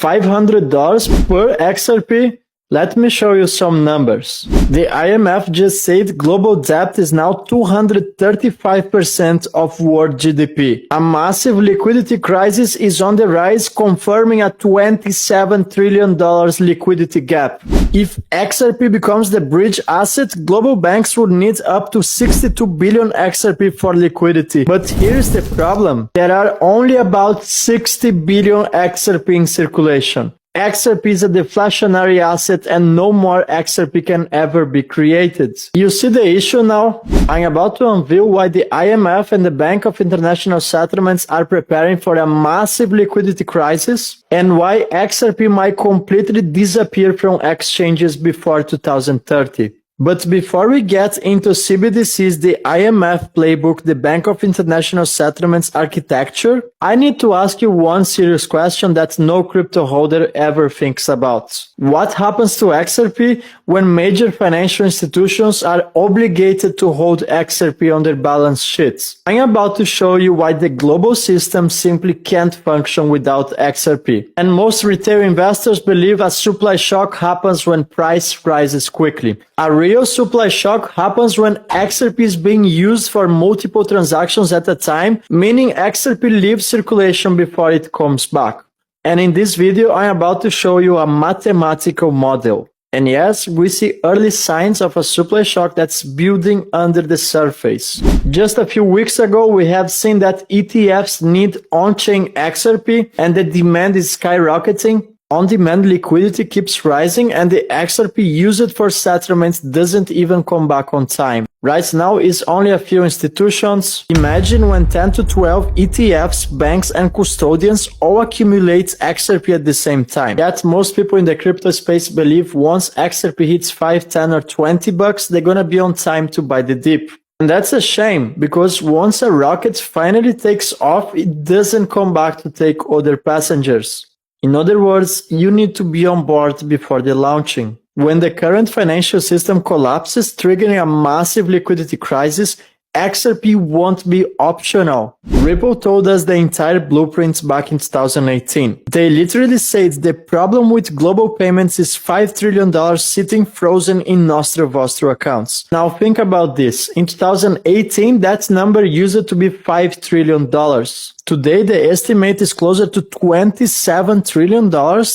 $500 per XRP? Let me show you some numbers. The IMF just said global debt is now 235% of world GDP. A massive liquidity crisis is on the rise, confirming a $27 trillion liquidity gap. If XRP becomes the bridge asset, global banks would need up to 62 billion XRP for liquidity. But here's the problem. There are only about 60 billion XRP in circulation. XRP is a deflationary asset and no more XRP can ever be created. You see the issue now? I'm about to unveil why the IMF and the Bank of International Settlements are preparing for a massive liquidity crisis and why XRP might completely disappear from exchanges before 2030. But before we get into CBDCs, the IMF playbook, the Bank of International Settlements architecture, I need to ask you one serious question that no crypto holder ever thinks about. What happens to XRP when major financial institutions are obligated to hold XRP on their balance sheets? I'm about to show you why the global system simply can't function without XRP. And most retail investors believe a supply shock happens when price rises quickly. A real supply shock happens when XRP is being used for multiple transactions at a time, meaning XRP leaves circulation before it comes back. And in this video, I'm about to show you a mathematical model. And yes, we see early signs of a supply shock that's building under the surface. Just a few weeks ago, we have seen that ETFs need on-chain XRP and the demand is skyrocketing. On-demand liquidity keeps rising and the XRP used for settlements doesn't even come back on time. Right now, it's only a few institutions. Imagine when 10 to 12 ETFs, banks, and custodians all accumulate XRP at the same time. Yet most people in the crypto space believe once XRP hits 5, 10, or 20 bucks, they're gonna be on time to buy the dip. And that's a shame, because once a rocket finally takes off, it doesn't come back to take other passengers. In other words, you need to be on board before the launching. When the current financial system collapses, triggering a massive liquidity crisis, XRP won't be optional. Ripple told us the entire blueprint back in 2018. They literally said the problem with global payments is $5 trillion sitting frozen in Nostro Vostro accounts. Now think about this. In 2018, that number used to be $5 trillion. Today, the estimate is closer to $27 trillion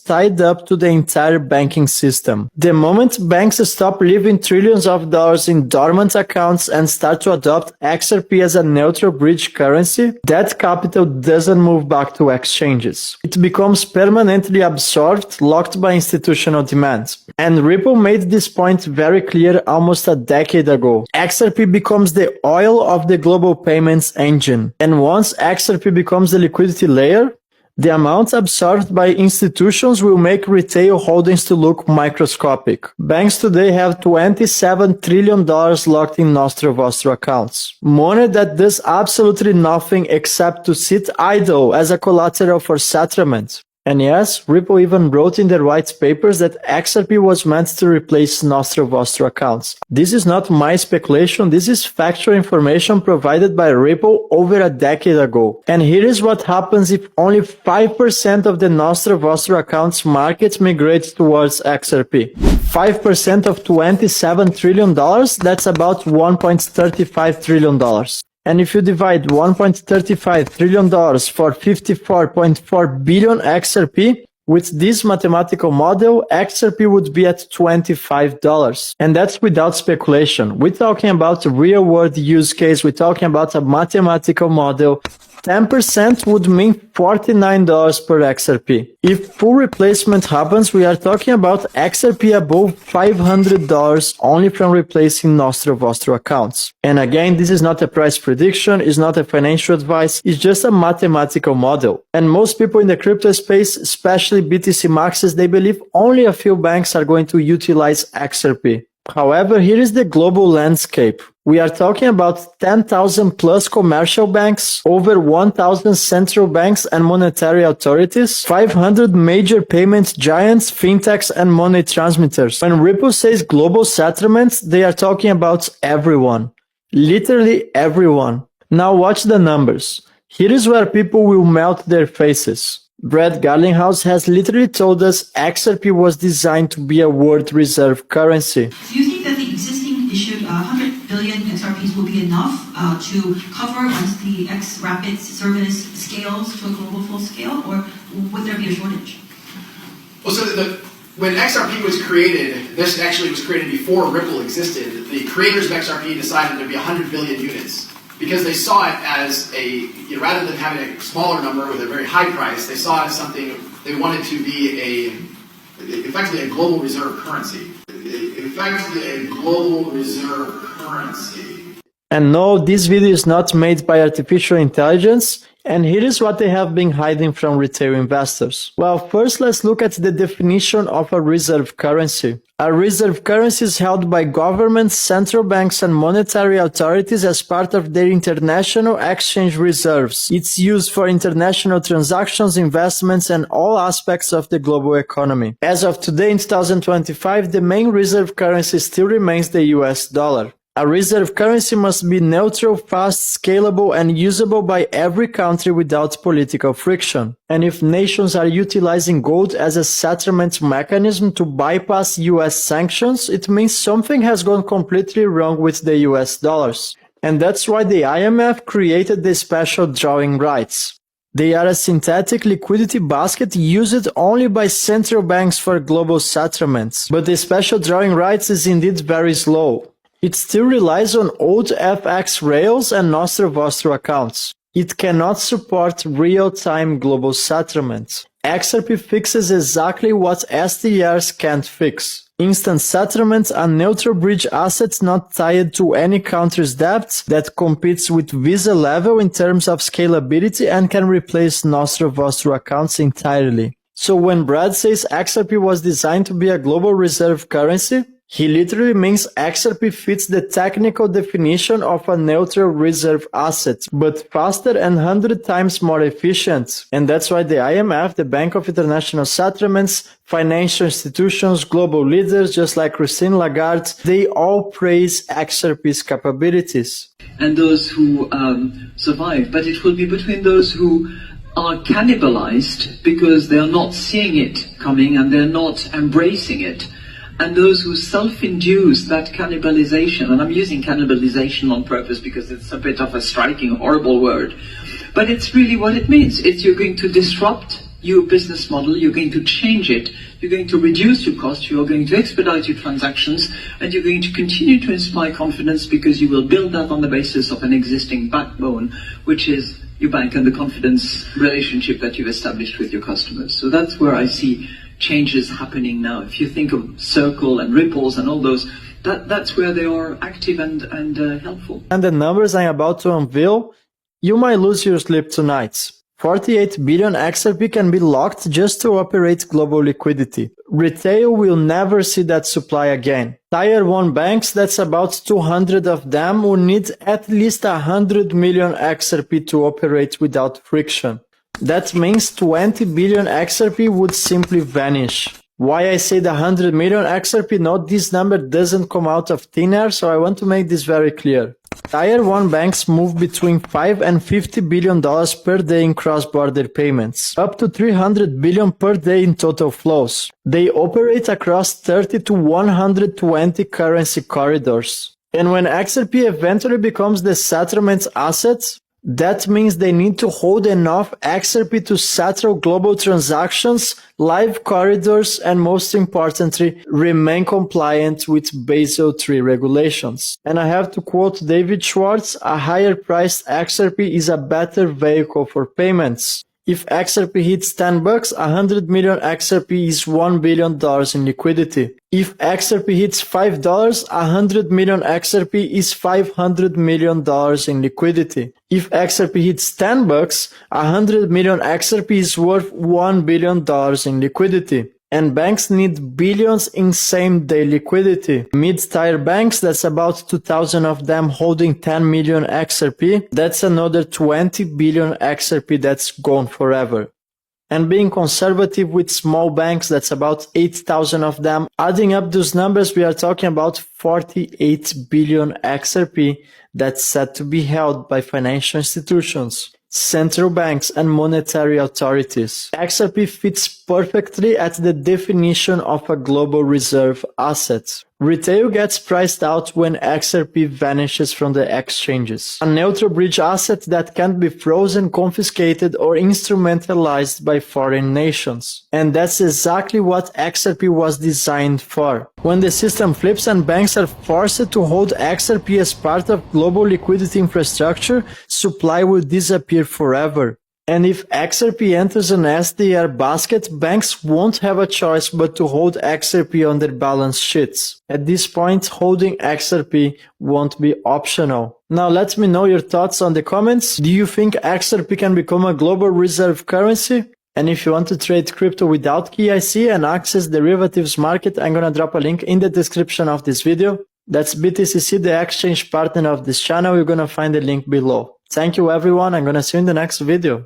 tied up to the entire banking system. The moment banks stop leaving trillions of dollars in dormant accounts and start to adopt XRP as a neutral bridge currency, that capital doesn't move back to exchanges. It becomes permanently absorbed, locked by institutional demand. And Ripple made this point very clear almost a decade ago. XRP becomes the oil of the global payments engine. And once XRP becomes the liquidity layer, the amount absorbed by institutions will make retail holdings to look microscopic. Banks today have $27 trillion locked in Nostro Vostro accounts. Money that does absolutely nothing except to sit idle as a collateral for settlement. And yes, Ripple even wrote in their white papers that XRP was meant to replace Nostro Vostro accounts. This is not my speculation, this is factual information provided by Ripple over a decade ago. And here is what happens if only 5% of the Nostro Vostro accounts market migrates towards XRP. 5% of $27 trillion, that's about $1.35 trillion. And if you divide $1.35 trillion for 54.4 billion XRP, with this mathematical model, XRP would be at $25. And that's without speculation. We're talking about a real-world use case. We're talking about a mathematical model. 10% would mean $49 per XRP. If full replacement happens, we are talking about XRP above $500 only from replacing Nostro Vostro accounts. And again, this is not a price prediction, it's not a financial advice, it's just a mathematical model. And most people in the crypto space, especially BTC maxes, they believe only a few banks are going to utilize XRP. However, here is the global landscape. We are talking about 10,000 plus commercial banks, over 1,000 central banks and monetary authorities, 500 major payment giants, fintechs, and money transmitters. When Ripple says global settlements, they are talking about everyone. Literally everyone. Now watch the numbers. Here is where people will melt their faces. Brad Garlinghouse has literally told us XRP was designed to be a world reserve currency. Do you think that the existing issued 100 billion XRPs will be enough to cover once the XRapid service scales to a global full scale, or would there be a shortage? Well, so when XRP was created, this actually was created before Ripple existed. The creators of XRP decided there'd be 100 billion units because they saw it as rather than having a smaller number with a very high price, they saw it as something they wanted to be effectively a global reserve currency. And no, this video is not made by artificial intelligence. And here is what they have been hiding from retail investors. Well, first let's look at the definition of a reserve currency. A reserve currency is held by governments, central banks, and monetary authorities as part of their international exchange reserves. It's used for international transactions, investments, and all aspects of the global economy. As of today in 2025, the main reserve currency still remains the US dollar. A reserve currency must be neutral, fast, scalable, and usable by every country without political friction. And if nations are utilizing gold as a settlement mechanism to bypass US sanctions, it means something has gone completely wrong with the US dollars. And that's why the IMF created the special drawing rights. They are a synthetic liquidity basket used only by central banks for global settlements. But the special drawing rights is indeed very slow. It still relies on old FX rails and nostro-vostro accounts. It cannot support real-time global settlements. XRP fixes exactly what SDRs can't fix. Instant settlements are neutral bridge assets not tied to any country's debts that competes with Visa level in terms of scalability and can replace nostro-vostro accounts entirely. So when Brad says XRP was designed to be a global reserve currency, he literally means XRP fits the technical definition of a neutral reserve asset, but faster and 100 times more efficient. And that's why the IMF, the Bank of International Settlements, financial institutions, global leaders just like Christine Lagarde, they all praise XRP's capabilities. And those who survive, but it will be between those who are cannibalized because they are not seeing it coming and they're not embracing it, and those who self-induce that cannibalization, and I'm using cannibalization on purpose because it's a bit of a striking, horrible word, but it's really what it means. It's you're going to disrupt your business model, you're going to change it, you're going to reduce your cost, you're going to expedite your transactions, and you're going to continue to inspire confidence because you will build that on the basis of an existing backbone, which is your bank and the confidence relationship that you've established with your customers. So that's where I see changes happening now. If you think of Circle and Ripples and all those, that's where they are active and helpful. And the numbers I'm about to unveil, you might lose your sleep tonight. 48 billion XRP can be locked just to operate global liquidity. Retail will never see that supply again. Tier 1 banks, that's about 200 of them, will need at least 100 million XRP to operate without friction. That means 20 billion XRP would simply vanish. Why I say the 100 million XRP? No, this number doesn't come out of thin air, so I want to make this very clear. Tier 1 banks move between $5 and $50 billion per day in cross-border payments, up to $300 billion per day in total flows. They operate across 30 to 120 currency corridors. And when XRP eventually becomes the settlement asset, that means they need to hold enough XRP to settle global transactions, live corridors, and most importantly, remain compliant with Basel III regulations. And I have to quote David Schwartz, a higher priced XRP is a better vehicle for payments. If XRP hits $10, 100 million XRP is $1 billion in liquidity. If XRP hits $5, 100 million XRP is $500 million in liquidity. If XRP hits $10, 100 million XRP is worth $1 billion in liquidity. And banks need billions in same-day liquidity. Mid-tier banks, that's about 2,000 of them holding 10 million XRP. That's another 20 billion XRP that's gone forever. And being conservative with small banks, that's about 8,000 of them. Adding up those numbers, we are talking about 48 billion XRP that's set to be held by financial institutions. central banks, and monetary authorities. XRP fits perfectly at the definition of a global reserve asset. Retail gets priced out when XRP vanishes from the exchanges. A neutral bridge asset that can't be frozen, confiscated, or instrumentalized by foreign nations. And that's exactly what XRP was designed for. When the system flips and banks are forced to hold XRP as part of global liquidity infrastructure, supply will disappear forever. And if XRP enters an SDR basket, banks won't have a choice but to hold XRP on their balance sheets. At this point, holding XRP won't be optional. Now let me know your thoughts on the comments. Do you think XRP can become a global reserve currency? And if you want to trade crypto without KYC and access derivatives market, I'm gonna drop a link in the description of this video. That's BTCC, the exchange partner of this channel. You're gonna find the link below. Thank you everyone. I'm gonna see you in the next video.